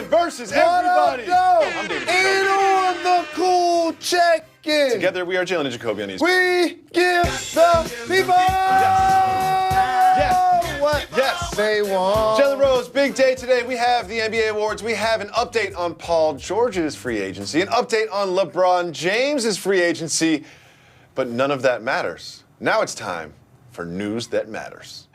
Jalen versus everybody. I'm David Jacoby. And on the cool check-in. Together we are Jalen and Jacoby on ESPN. We give the people what they want. Jalen Rose, big day today. We have the NBA awards. We have an update on Paul George's free agency, an update on LeBron James's free agency, but none of that matters. Now it's time for news that matters.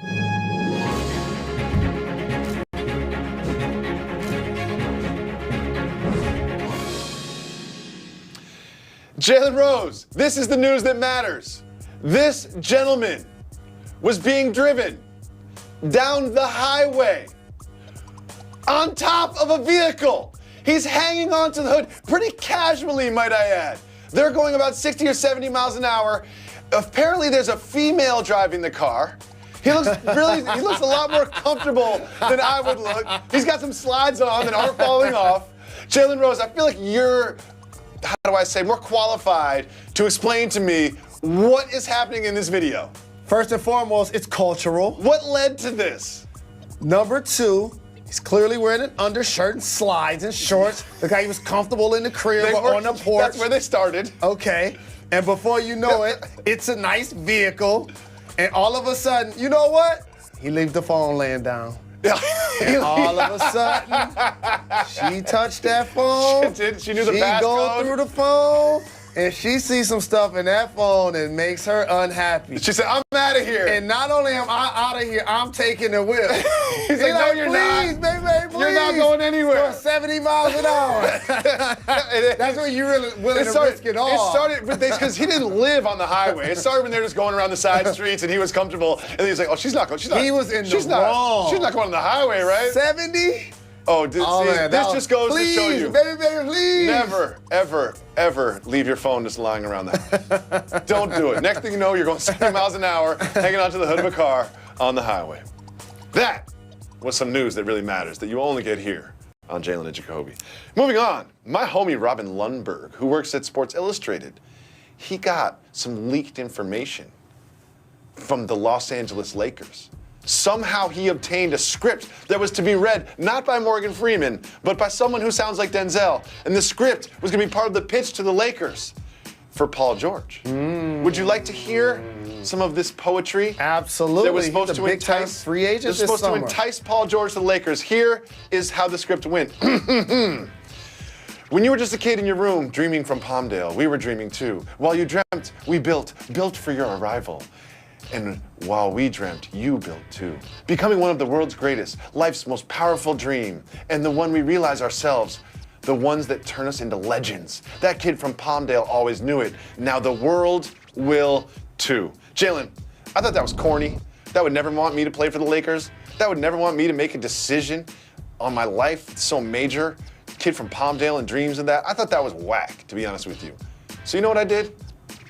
Jalen Rose, this is the news that matters. This gentleman was being driven down the highway on top of a vehicle. He's hanging onto the hood pretty casually, might I add. They're going about 60 or 70 miles an hour. Apparently there's a female driving the car. He looks a lot more comfortable than I would look. He's got some slides on that aren't falling off. Jalen Rose, I feel like you're, how do I say, more qualified to explain to me what is happening in this video. First and foremost, it's cultural. What led to this? Number two, he's clearly wearing an undershirt and slides and shorts. Look how he was comfortable in the crib or on the porch. That's where they started. Okay. And before you know it, it's a nice vehicle. And all of a sudden, you know what? He leaves the phone laying down. And all of a sudden, she touched that phone. She knew the passcode. She go through the phone, and she sees some stuff in that phone that makes her unhappy. She said, I'm out of here. And not only am I out of here, I'm taking the whip. He's like, no, you're please, not. Baby, please. You're not going anywhere. For 70 miles an hour. That's when you're really willing to risk it all. It started because he didn't live on the highway. It started when they were just going around the side streets and he was comfortable. And he was like, oh, she's not going. He was in the wrong. She's not going on the highway, right? 70? Oh, this just goes to show you. Baby, please. Never, ever, ever leave your phone just lying around the house. Don't do it. Next thing you know, you're going 70 miles an hour, hanging onto the hood of a car on the highway. That was some news that really matters, that you only get here on Jalen and Jacoby. Moving on, my homie Robin Lundberg, who works at Sports Illustrated, he got some leaked information from the Los Angeles Lakers. Somehow he obtained a script that was to be read not by Morgan Freeman, but by someone who sounds like Denzel. And the script was going to be part of the pitch to the Lakers for Paul George. Would you like to hear some of this poetry? Absolutely. That was supposed to entice free agent this summer. To entice Paul George to the Lakers. Here is how the script went. When you were just a kid in your room dreaming from Palmdale, we were dreaming too. While you dreamt, we built for your arrival. And while we dreamt, you built too. Becoming one of the world's greatest, life's most powerful dream, and the one we realize ourselves, the ones that turn us into legends. That kid from Palmdale always knew it. Now the world will too. Jalen, I thought that was corny. That would never want me to play for the Lakers. That would never want me to make a decision on my life. It's so major. Kid from Palmdale and dreams and that. I thought that was whack, to be honest with you. So you know what I did?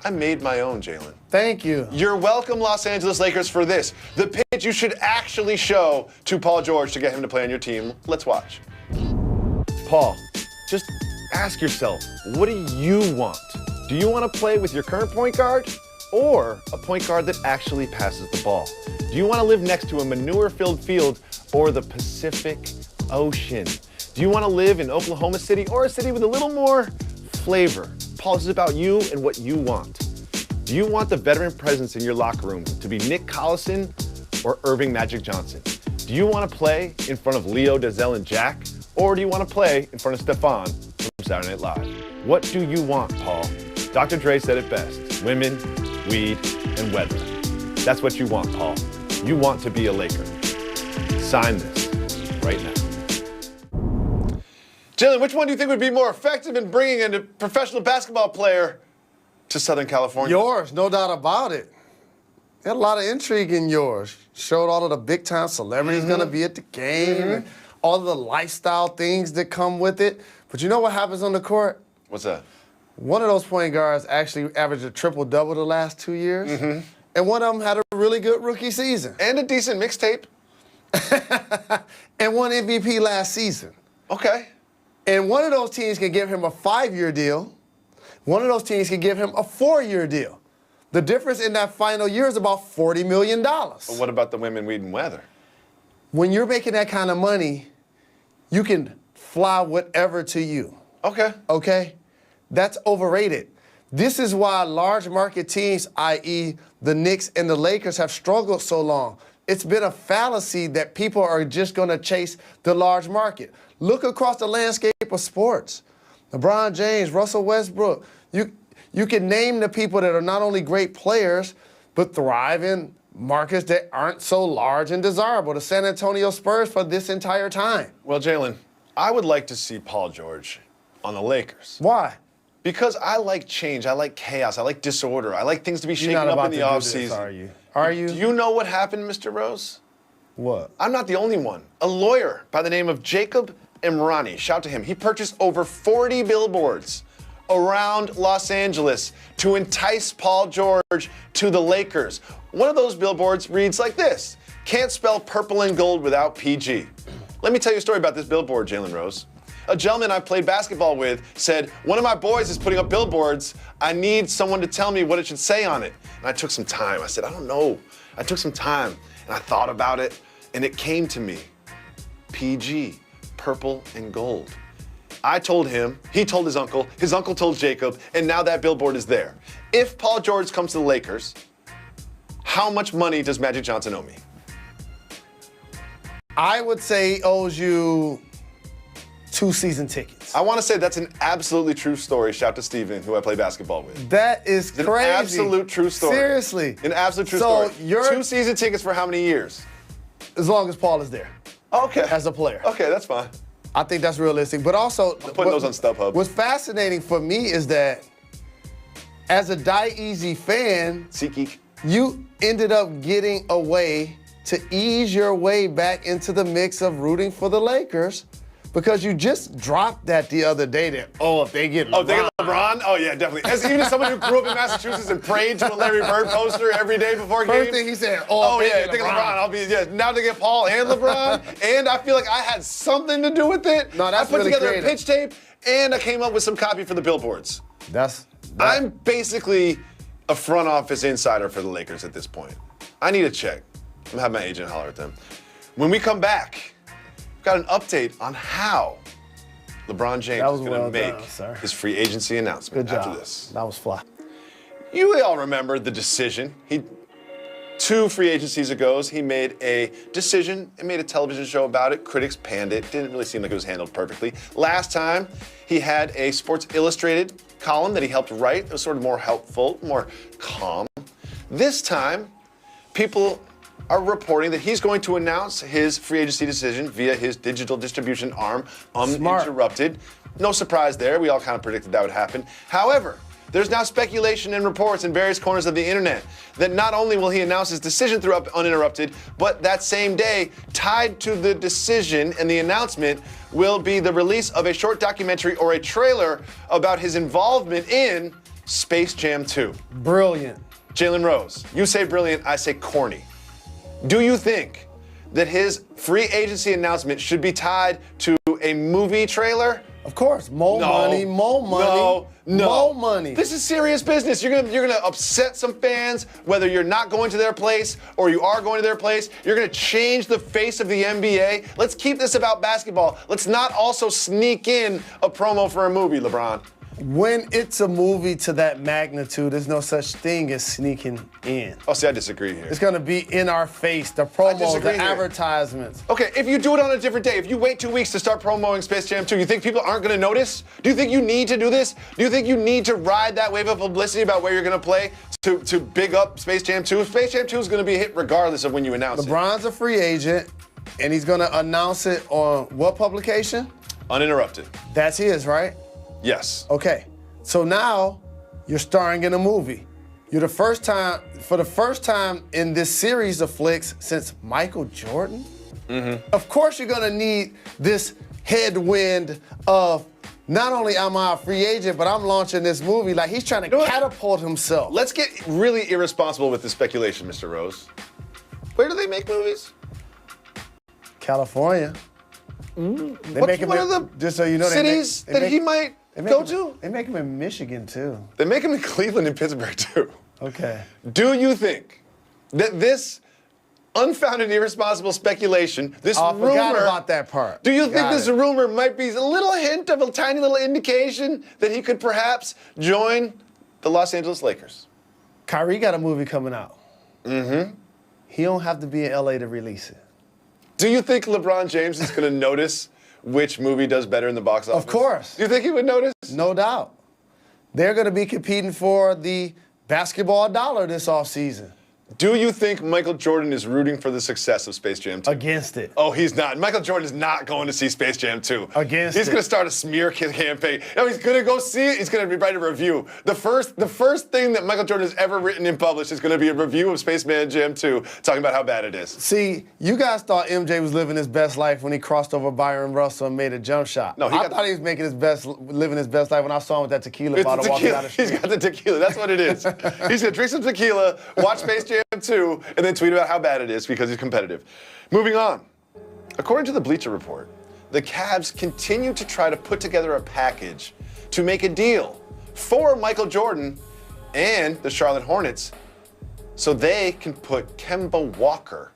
I made my own, Jalen. Thank you. You're welcome, Los Angeles Lakers, for this. The pitch you should actually show to Paul George to get him to play on your team. Let's watch. Paul, just ask yourself, what do you want? Do you want to play with your current point guard or a point guard that actually passes the ball? Do you want to live next to a manure-filled field or the Pacific Ocean? Do you want to live in Oklahoma City or a city with a little more flavor? Paul, this is about you and what you want. Do you want the veteran presence in your locker room to be Nick Collison or Irving Magic Johnson? Do you want to play in front of Leo, Denzel, and Jack? Or do you want to play in front of Stefan from Saturday Night Live? What do you want, Paul? Dr. Dre said it best. Women, weed, and weather. That's what you want, Paul. You want to be a Laker. Sign this right now. Jalen, which one do you think would be more effective in bringing in a professional basketball player to Southern California? Yours, no doubt about it. Had a lot of intrigue in yours. Showed all of the big-time celebrities going to be at the game, and all of the lifestyle things that come with it. But you know what happens on the court? What's that? One of those point guards actually averaged a triple-double the last 2 years, and one of them had a really good rookie season. And a decent mixtape. And won MVP last season. Okay. And one of those teams can give him a 5-year deal. One of those teams can give him a 4-year deal. The difference in that final year is about $40 million. But what about the women, weed, and weather? When you're making that kind of money, you can fly whatever to you. Okay. Okay? That's overrated. This is why large market teams, i.e. the Knicks and the Lakers, have struggled so long. It's been a fallacy that people are just going to chase the large market. Look across the landscape of sports. LeBron James, Russell Westbrook. You can name the people that are not only great players, but thrive in markets that aren't so large and desirable. The San Antonio Spurs for this entire time. Well, Jalen, I would like to see Paul George on the Lakers. Why? Because I like change, I like chaos, I like disorder, I like things to be shaken You're not up about in the to do offseason. this, are you? Are you? Do you know what happened, Mr. Rose? What? I'm not the only one. A lawyer by the name of Jacob Imrani, shout to him, he purchased over 40 billboards around Los Angeles to entice Paul George to the Lakers. One of those billboards reads like this: can't spell purple and gold without PG. Let me tell you a story about this billboard, Jalen Rose. A gentleman I played basketball with said, one of my boys is putting up billboards. I need someone to tell me what it should say on it. And I took some time. I said, I don't know. I took some time and I thought about it and it came to me. PG, purple and gold. I told him, he told his uncle told Jacob, and now that billboard is there. If Paul George comes to the Lakers, how much money does Magic Johnson owe me? I would say he owes you 2 season tickets. I want to say that's an absolutely true story. Shout to Steven, who I play basketball with. That is It's crazy. an absolute true story. Seriously. An absolute true So story. you're 2 season tickets for how many years? as long as Paul is there Okay. as a player. Okay, that's fine. I think that's realistic. But also, putting those on StubHub. What's fascinating for me is that as a Die Easy fan, SeatGeek. you ended up getting a way to ease your way back into the mix of rooting for the Lakers because you just dropped that the other day that, if they get LeBron. Oh, they get LeBron? Oh, yeah, definitely. Even as someone who grew up in Massachusetts and prayed to a Larry Bird poster every day before games. First thing he said, Oh, if yeah, they they get get LeBron. LeBron. Now they get Paul and LeBron. And I feel like I had something to do with it. No, that's I put really together creative. a pitch tape and I came up with some copy for the billboards. I'm basically a front office insider for the Lakers at this point. I need a check. I'm gonna have my agent holler at them. When we come back, we've got an update on how LeBron James is gonna make his free agency announcement after this. That was fly. You all remember the decision. 2 free agencies ago, he made a decision and made a television show about it. Critics panned it. Didn't really seem like it was handled perfectly. Last time, he had a Sports Illustrated column that he helped write. It was sort of more helpful, more calm. This time, people are reporting that he's going to announce his free agency decision via his digital distribution arm, uninterrupted. No surprise there. We all kind of predicted that would happen. However, there's now speculation and reports in various corners of the internet that not only will he announce his decision through uninterrupted, but that same day, tied to the decision and the announcement, will be the release of a short documentary or a trailer about his involvement in Space Jam 2. Brilliant. Jalen Rose, you say brilliant, I say corny. Do you think that his free agency announcement should be tied to a movie trailer? Of course, more money. No. More money. This is serious business. You're gonna upset some fans, whether you're not going to their place or you are going to their place. You're gonna change the face of the NBA. Let's keep this about basketball. Let's not also sneak in a promo for a movie, LeBron. When it's a movie to that magnitude, there's no such thing as sneaking in. Oh, see, I disagree here. It's gonna be in our face, the promos, the advertisements. Okay, if you do it on a different day, if you wait 2 weeks to start promoting Space Jam 2, you think people aren't gonna notice? Do you think you need to do this? Do you think you need to ride that wave of publicity about where you're gonna play to big up Space Jam 2? Space Jam 2 is gonna be a hit regardless of when you announce it. LeBron's a free agent, and he's gonna announce it on what publication? Uninterrupted. That's his, right? Yes. Okay, so now you're starring in a movie. You're for the first time in this series of flicks since Michael Jordan. Mm-hmm. Of course you're gonna need this headwind of not only am I a free agent, but I'm launching this movie. Like he's trying to catapult himself. Let's get really irresponsible with the speculation, Mr. Rose. Where do they make movies? California. They make him one of the just so you know, cities that he might go to? They make him in Michigan too. They make him in Cleveland and Pittsburgh too. Okay. Do you think that this unfounded, irresponsible speculation. This I rumor. forgot about that part. Do you think Got this it. rumor might be a little hint of a tiny little indication that he could perhaps join the Los Angeles Lakers? Kyrie got a movie coming out. Mm-hmm. He don't have to be in LA to release it. Do you think LeBron James is going to notice which movie does better in the box office? Of course. Do you think he would notice? No doubt. They're going to be competing for the basketball dollar this offseason. Do you think Michael Jordan is rooting for the success of Space Jam 2? Against it. Oh, he's not. Michael Jordan is not going to see Space Jam 2. Against He's it. going to start a smear campaign. No, he's going to go see it. He's going to write a review. The first thing that Michael Jordan has ever written and published is going to be a review of Space Jam 2, talking about how bad it is. See, you guys thought MJ was living his best life when he crossed over Byron Russell and made a jump shot. No, I thought he was living his best life when I saw him with that tequila It's bottle the walking tequila. down the street. He's got the tequila. That's what it is. He's going to drink some tequila, watch Space Jam 2, and then tweet about how bad it is because he's competitive. Moving on. According to the Bleacher Report, the Cavs continue to try to put together a package to make a deal for Michael Jordan and the Charlotte Hornets so they can put Kemba Walker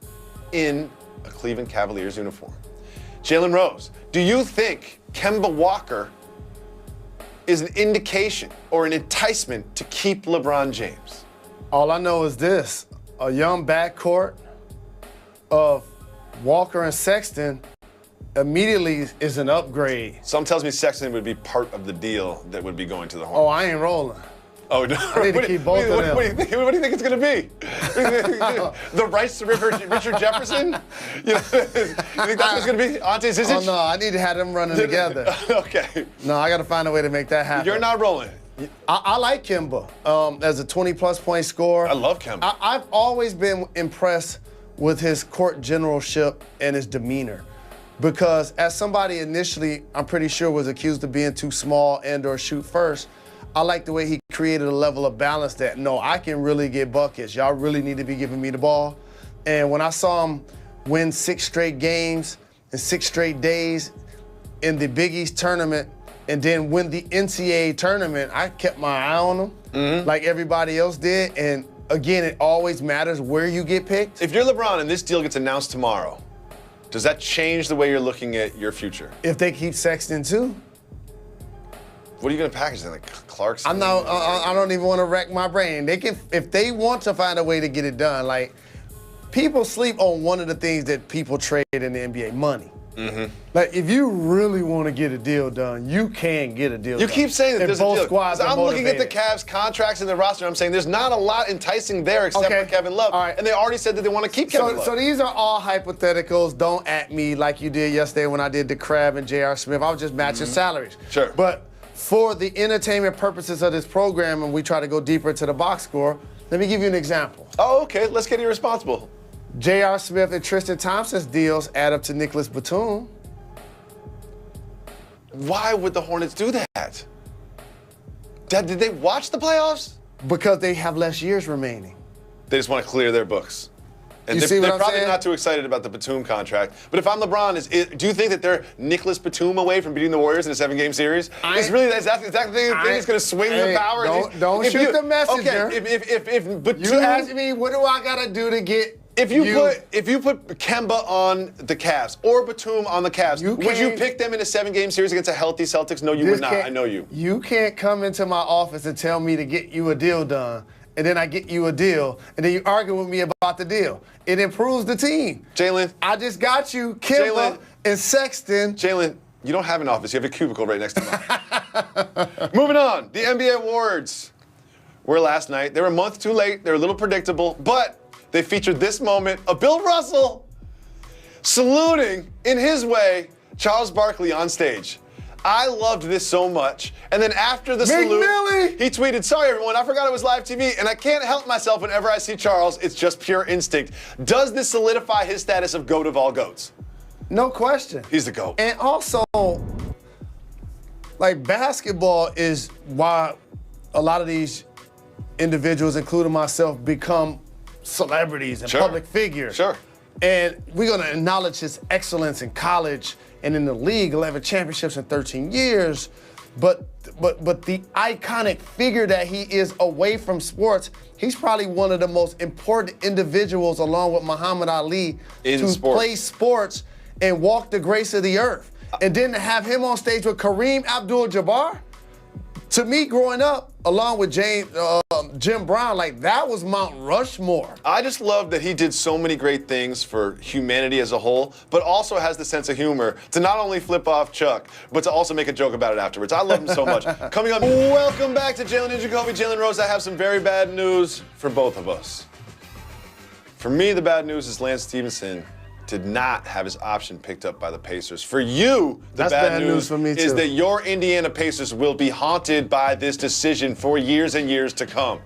in a Cleveland Cavaliers uniform. Jalen Rose, do you think Kemba Walker is an indication or an enticement to keep LeBron James? All I know is this. A young backcourt of Walker and Sexton immediately is an upgrade. Some tells me Sexton would be part of the deal that would be going to the Hornets. Oh, I ain't rolling. Oh, no. I need to keep both of them. What do you think it's going to be? The rights to Richard Jefferson? You think that's what's going to be? Ante Zizic? Oh, no, I need to have them running together. Okay. No, I got to find a way to make that happen. You're not rolling. I like Kemba as a 20-plus point scorer. I love Kemba. I've always been impressed with his court generalship and his demeanor. Because as somebody initially, I'm pretty sure, was accused of being too small and or shoot first, I like the way he created a level of balance that, no, I can really get buckets. Y'all really need to be giving me the ball. And when I saw him win 6 straight games and 6 straight days in the Big East tournament, and then win the NCAA tournament, I kept my eye on him like everybody else did. And again, it always matters where you get picked. If you're LeBron and this deal gets announced tomorrow, does that change the way you're looking at your future? If they keep Sexton too. What are you going to package then? Like Clarkson? I don't even want to wreck my brain. They can, if they want to find a way to get it done. Like, people sleep on one of the things that people trade in the NBA: money. Like, if you really want to get a deal done, you can get a deal done. You keep saying that And there's a both deal. squads are I'm looking at the motivated. Cavs contracts and the roster. I'm saying there's not a lot enticing there except Okay. for Kevin Love. All right. And they already said that they want to keep Kevin Love. So these are all hypotheticals. Don't at me like you did yesterday when I did the Crab and J.R. Smith. I was just matching salaries. Sure. But for the entertainment purposes of this program, and we try to go deeper into the box score, let me give you an example. Oh, okay. Let's get irresponsible. J.R. Smith and Tristan Thompson's deals add up to Nicholas Batum. Why would the Hornets do that? Did they watch the playoffs? Because they have less years remaining. They just want to clear their books. And You see what they're I'm probably saying? not too excited about the Batum contract. But if I'm LeBron, do you think that they're Nicholas Batum away from beating the Warriors in a 7-game series? Is that the thing that's going to swing the power? Don't shoot the messenger. Okay, if Batum, You asked me, what do I got to do to get if you put Kemba on the Cavs or Batum on the Cavs, would you pick them in a 7-game series against a healthy Celtics? No, you would not. I know you. You can't come into my office and tell me to get you a deal done, and then I get you a deal, and then you argue with me about the deal. It improves the team. Jalen. I just got you Kemba and Sexton. Jalen, you don't have an office. You have a cubicle right next to mine. Moving on. The NBA awards were last night. They were a month too late. They were a little predictable, but they featured this moment of Bill Russell saluting, in his way, Charles Barkley on stage. I loved this so much. And then after the salute, he tweeted, "Sorry, everyone, I forgot it was live TV, and I can't help myself whenever I see Charles. It's just pure instinct." Does this solidify his status of GOAT of all GOATs? No question. He's the GOAT. And also, like, basketball is why a lot of these individuals, including myself, become celebrities and public figures. Sure. And we're going to acknowledge his excellence in college and in the league, 11 championships in 13 years. But the iconic figure that he is away from sports, he's probably one of the most important individuals, along with Muhammad Ali, to play sports and walk the grace of the earth. And then to have him on stage with Kareem Abdul-Jabbar, to me, growing up, along with Jim Brown, like, that was Mount Rushmore. I just love that he did so many great things for humanity as a whole, but also has the sense of humor to not only flip off Chuck, but to also make a joke about it afterwards. I love him so much. Coming up, welcome back to Jalen and Jacoby. Jalen Rose, I have some very bad news for both of us. For me, the bad news is Lance Stevenson did not have his option picked up by the Pacers. For you, the bad news for me is too. that your Indiana Pacers will be haunted by this decision for years and years to come.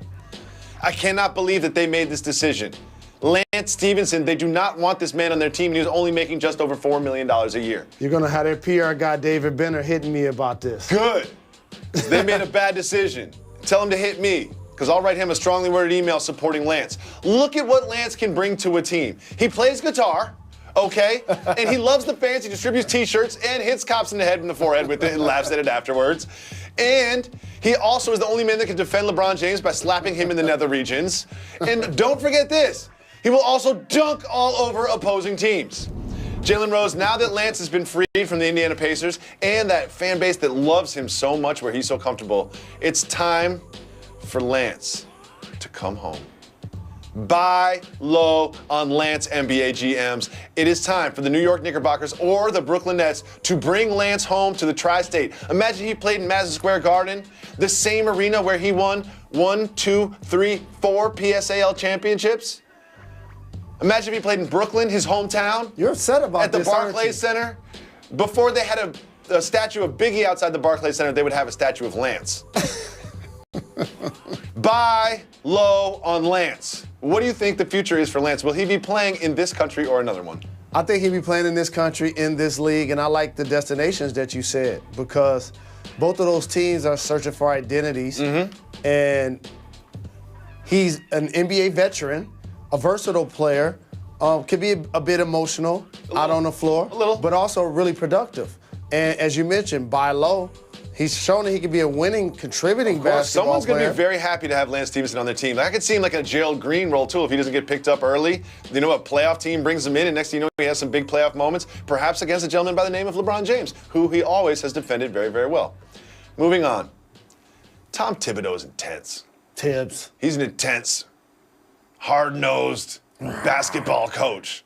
I cannot believe that they made this decision. Lance Stevenson, they do not want this man on their team, and he was only making just over $4 million a year. You're going to have their PR guy, David Benner, hitting me about this. Good. They made a bad decision. Tell him to hit me, because I'll write him a strongly worded email supporting Lance. Look at what Lance can bring to a team. He plays guitar. Okay? And he loves the fans. He distributes T-shirts and hits cops in the head and the forehead with it and laughs at it afterwards. And he also is the only man that can defend LeBron James by slapping him in the nether regions. And don't forget this. He will also dunk all over opposing teams. Jalen Rose, now that Lance has been freed from the Indiana Pacers and that fan base that loves him so much where he's so comfortable, it's time for Lance to come home. Buy low on Lance, NBA GMs. It is time for the New York Knickerbockers or the Brooklyn Nets to bring Lance home to the tri-state. Imagine he played in Madison Square Garden, the same arena where he won 4 PSAL championships. Imagine if he played in Brooklyn, his hometown. You're upset about this, at the Barclays Center. Before they had a statue of Biggie outside the Barclays Center, they would have a statue of Lance. Buy low on Lance. What do you think the future is for Lance? Will he be playing in this country or another one? I think he'll be playing in this country, in this league, and I like the destinations that you said, because both of those teams are searching for identities, and he's an NBA veteran, a versatile player, can be a bit emotional out on the floor, but also really productive. And as you mentioned, buy low. He's shown that he can be a winning, contributing basketball Someone's going to player. be very happy to have Lance Stevenson on their team. I could see him like a Gerald Green role, too, if he doesn't get picked up early. You know, a playoff team brings him in, and next thing you know, he has some big playoff moments, perhaps against a gentleman by the name of LeBron James, who he always has defended very, very well. Moving on. Tom Thibodeau is intense. Tibbs. He's an intense, hard-nosed basketball coach.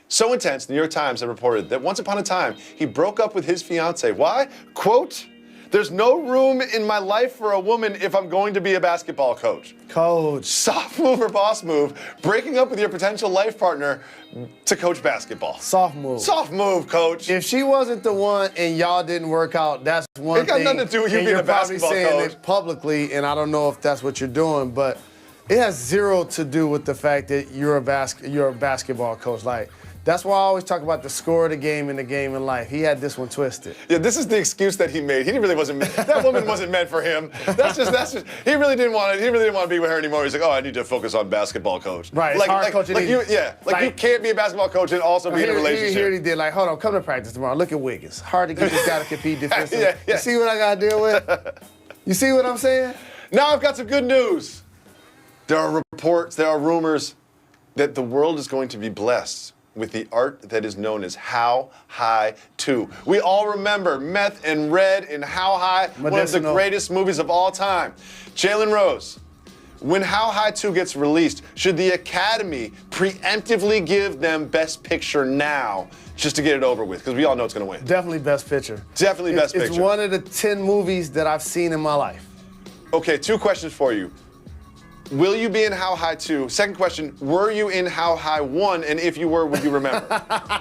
So intense, the New York Times have reported that once upon a time, he broke up with his fiancée. Why? Quote, "There's no room in my life for a woman if I'm going to be a basketball coach." Coach. Soft move or boss move, breaking up with your potential life partner to coach basketball. Soft move. Soft move, coach. If she wasn't the one and y'all didn't work out, that's one thing. It got nothing to do with you and being you're a basketball probably saying coach. it publicly, and I don't know if that's what you're doing, but it has zero to do with the fact that you're a basketball coach. Like, that's why I always talk about the score of the game and the game in life. He had this one twisted. Yeah, this is the excuse that he made. He really wasn't. That woman wasn't meant for him. That's just. He really didn't want to. He really didn't want to be with her anymore. He's like, oh, I need to focus on basketball coach. Right. It's hard coaching. You can't be a basketball coach and also be in a relationship. Here he did. Like, hold on, come to practice tomorrow. Look at Wiggins. Hard to get this guy to compete defensively. Yeah. You see what I got to deal with? You see what I'm saying? Now I've got some good news. There are reports, there are rumors that the world is going to be blessed with the art that is known as How High 2. We all remember Meth and Red in How High, one of the greatest movies of all time. Jalen Rose, when How High 2 gets released, should the Academy preemptively give them Best Picture now just to get it over with? Because we all know it's going to win. Definitely Best Picture. Definitely Best Picture. It's one of the 10 movies that I've seen in my life. Okay, 2 questions for you. Will you be in How High 2? Second question, were you in How High 1? And if you were, would you remember?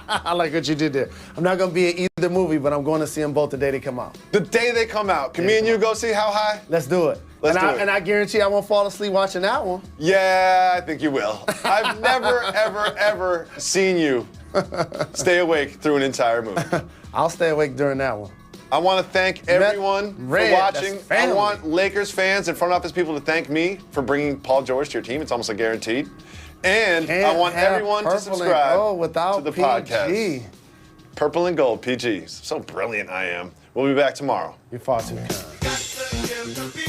I like what you did there. I'm not going to be in either movie, but I'm going to see them both the day they come out. The day they come out. Can me and you go see How High? Let's do it. Let's do it. And I guarantee I won't fall asleep watching that one. Yeah, I think you will. I've never, ever, ever seen you stay awake through an entire movie. I'll stay awake during that one. I want to thank everyone for watching. I want Lakers fans and front office people to thank me for bringing Paul George to your team. It's almost like guaranteed. And I want everyone to subscribe to the podcast. PG. Purple and Gold, PG. So brilliant I am. We'll be back tomorrow. You're far too kind.